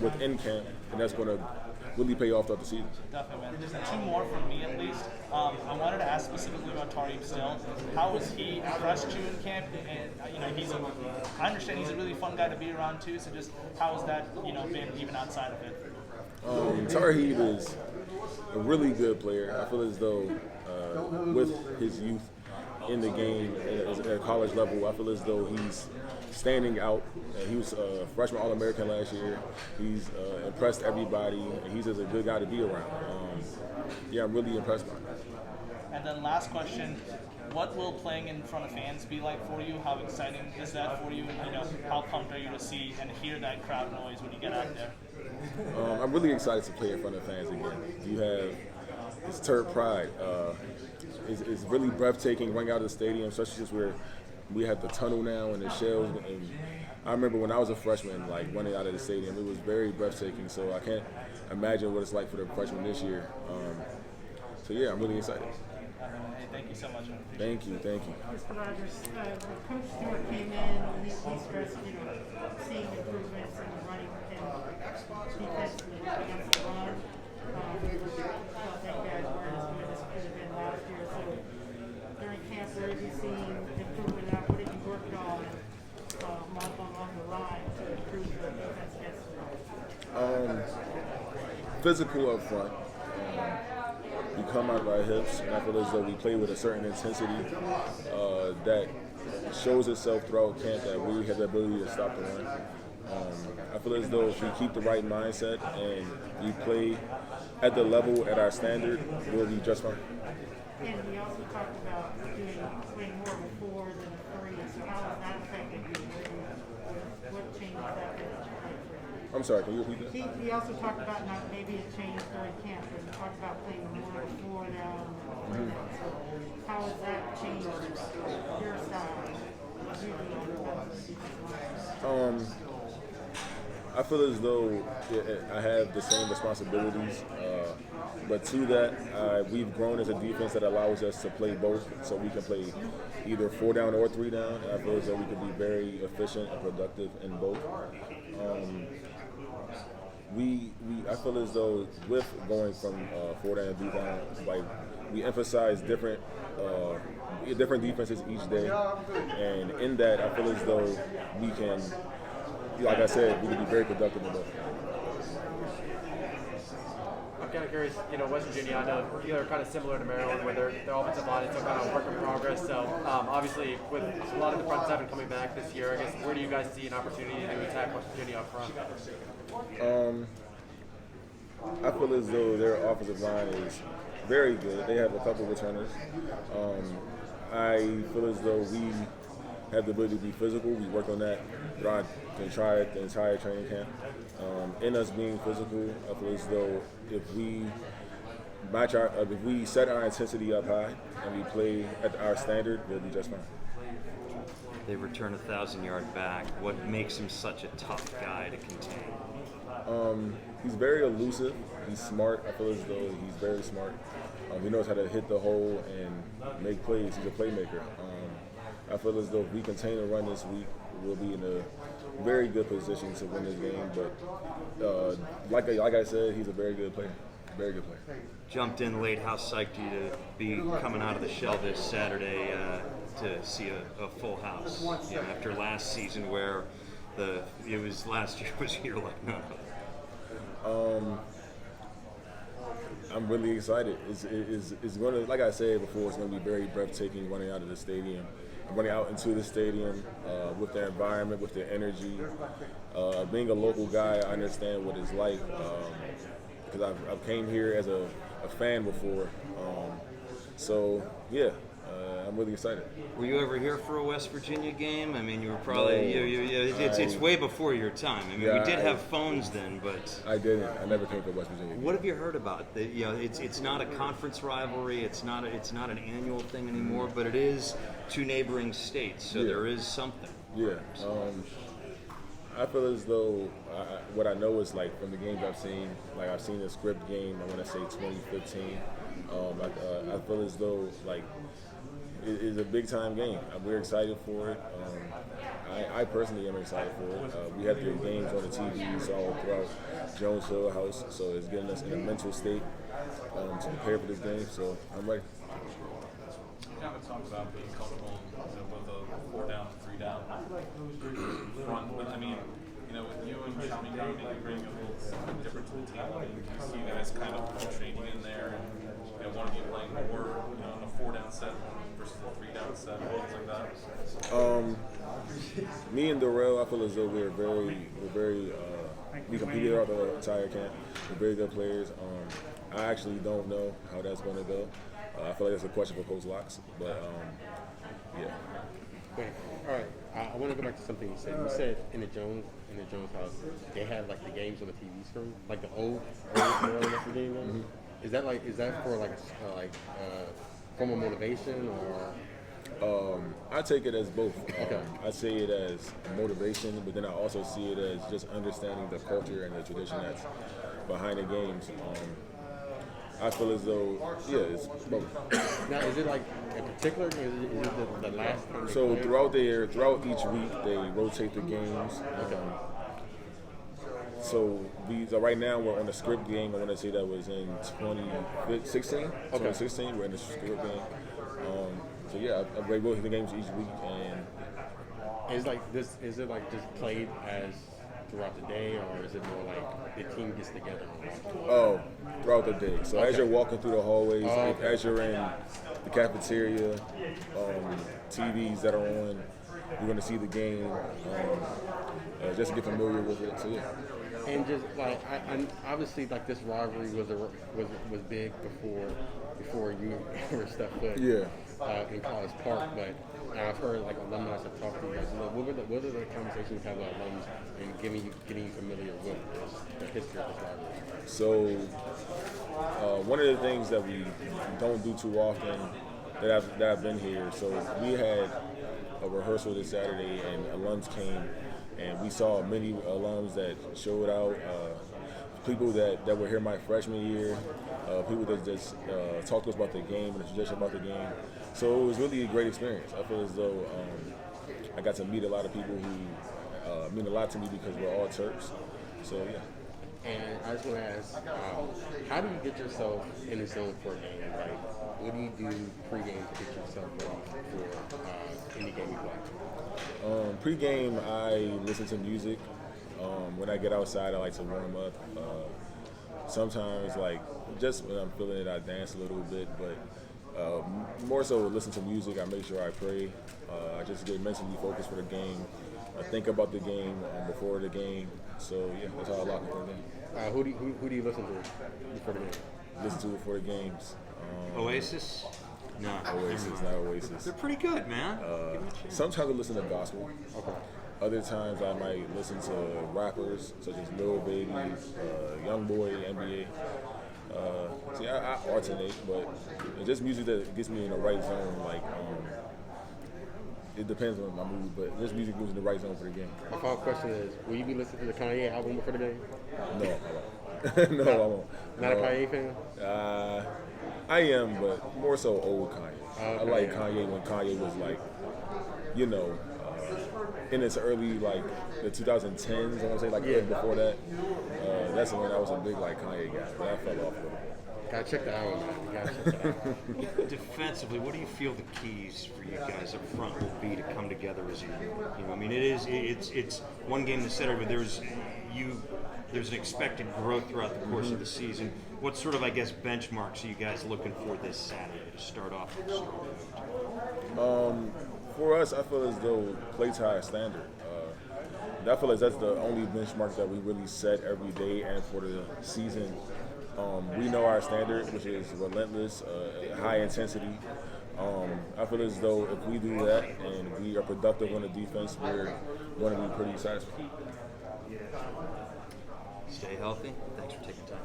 within camp, and that's going to really pay off throughout the season. Definitely, man. Just two more from me, at least. I wanted to ask specifically about Tareem Still. How has he impressed you in camp? And I understand he's a really fun guy to be around too. So just how has that been even outside of it? Tareem is a really good player. I feel as though with his youth in the game at college level, I feel as though he's standing out. He was a freshman All-American last year. He's impressed everybody, and he's just a good guy to be around. I'm really impressed by him. And then last question, what will playing in front of fans be like for you? How exciting is that for you? And how pumped are you to see and hear that crowd noise when you get out there? I'm really excited to play in front of fans again. You have this Terp pride. It's really breathtaking running out of the stadium, especially since we have the tunnel now and the shells. And I remember when I was a freshman, like running out of the stadium, it was very breathtaking. So I can't imagine what it's like for the freshmen this year. I'm really excited. Hey, thank you so much. Thank you. Mr. Rogers, Coach Stewart came in and he stressed, seeing improvements in the running and defensively against the run. I don't think guys weren't as good as could have been last year. So during camp, where have you seen improvement? What have you worked on along the line to improve the defense against the run? Physical up front. We come out of our hips, and I feel as though we play with a certain intensity that shows itself throughout camp that we have the ability to stop the run. I feel as though if we keep the right mindset and we play at the level at our standard, we'll be just fine. And we also talked about playing more of a 4 than a 3. So how has that affected you? What changes that been? I'm sorry, can you repeat that? He also talked about maybe it changed during camp, but he talked about playing more of a 4 now. So how has that changed your style? I feel as though I have the same responsibilities, but to that, we've grown as a defense that allows us to play both, so we can play either 4 down or 3 down. And I feel as though we can be very efficient and productive in both. I feel as though with going from 4 down to 3 down, like we emphasize different defenses each day, and in that, I feel as though we can, like I said, we can be very productive in both. I'm kind of curious, West Virginia, I know they're kind of similar to Maryland, where their offensive line is still kind of work in progress. So obviously, with a lot of the front seven coming back this year, I guess where do you guys see an opportunity to attack West Virginia up front? I feel as though their offensive line is very good. They have a couple returners. I feel as though we have the ability to be physical. We worked on that throughout the entire training camp. In us being physical, I feel as though if we set our intensity up high and we play at our standard, we'll be just fine. They return 1,000-yard back. What makes him such a tough guy to contain? He's very elusive. He's smart. I feel as though he's very smart. He knows how to hit the hole and make plays. He's a playmaker. I feel as though if we contain a run this week, we'll be in a very good position to win this game. But like I said, he's a very good player. Very good player. Jumped in late. How psyched are you to be coming out of the shell this Saturday to see a full house? After last season where last year was your like none of it. I'm really excited. It's going to, like I said before, it's going to be very breathtaking running out of the stadium, running out into the stadium with their environment, with their energy. Being a local guy, I understand what it's like because I've came here as a fan before. I'm really excited. Were you ever here for a West Virginia game? I mean, you were probably it's way before your time. I mean, we did have phones then, but I didn't. I never came to West Virginia. What have you heard about? It's not a conference rivalry. It's not an annual thing anymore, but it is two neighboring states, so there is something. Yeah. I feel as though what I know is like from the games I've seen, like I've seen the script game. I want to say 2015. I feel as though like is a big time game. We're excited for it. I personally am excited for it. We have the games on the TVs all throughout Jones Hill House, so it's getting us in a mental state to prepare for this game. So I'm ready. You haven't talked about being comfortable with a 4 down, 3 down front, but I mean, with you and Shami Gandhi, you bring a little something different to the table. I mean, you see you guys kind of trading in there, and one of you playing more, in a 4 down set versus a 3 down set, things like that. Me and Darrell, I feel as though we're very. We competed out the entire camp. We're very good players. I actually don't know how that's going to go. I feel like that's a question for Coach Locks, but yeah. Wait, all right. I want to go back to something you said. You said in the Jones house they had like the games on the TV screen, like the old game. Mm-hmm. Is that for form of motivation or? I take it as both. Okay. I see it as motivation, but then I also see it as just understanding the culture and the tradition that's behind the games. I feel as though, it's both. Now, is it like a particular? Is it the last time? So throughout each week, they rotate the games. Okay. So right now we're on the script game. I want to say that was in 2016. Okay. 2016, we're in the script game. So yeah, I rotate the games each week, and is like this. Is it like just played as throughout the day, or is it more like the team gets together? Throughout the day. So as you're walking through the hallways, okay. as you're in the cafeteria, TVs that are on, you're going to see the game, just to get familiar with it. So yeah. And just like I obviously like this rivalry was big before you ever stepped foot in College Park, but I've heard like alumni have talked to you guys. What were the conversations you had with alums and getting you familiar with the history of this rivalry? So one of the things that we don't do too often that I've been here. So we had a rehearsal this Saturday, and alums came. And we saw many alums that showed out, people that were here my freshman year, people that just talked to us about the game and the tradition about the game. So it was really a great experience. I feel as though I got to meet a lot of people who mean a lot to me because we're all Terps. So yeah. And I just want to ask, how do you get yourself in the zone for a game? Like, what do you do pregame to get yourself ready for any game you play? Pre-game, I listen to music. When I get outside, I like to warm up. Sometimes, just when I'm feeling it, I dance a little bit. But more so, listen to music. I make sure I pray. I just get mentally focused for the game. I think about the game before the game. So yeah, that's how I lock it in. Who do you listen to before the game? Listen to it before the games. Oasis? No. Oasis, not Oasis. They're pretty good, man. Sometimes I listen to gospel. Okay. Other times I might listen to rappers such as Lil Baby, Young Boy, NBA. I alternate, but it's just music that gets me in the right zone. It depends on my mood, but this music moves in the right zone for the game. My final question is, will you be listening to the Kanye album before the game? No, I won't. No, I won't. Not a Kanye fan? I am, but more so old Kanye. I like Kanye when Kanye was in its early, the 2010s, I want to say, right before that. That's when I was a big, Kanye guy, but I fell off a little bit. Gotta check that out, man. You gotta check that out. Defensively, what do you feel the keys for you guys up front will be to come together as a unit? It's one game to Saturday, but there's an expected growth throughout the course of the season. What sort of, benchmarks are you guys looking for this Saturday to start off with a strong note? For us, I feel as though play to our standard. I feel like that's the only benchmark that we really set every day and for the season. We know our standard, which is relentless, high intensity. I feel as though if we do that and we are productive on the defense, we're going to be pretty satisfied. Stay healthy. Thanks for taking time.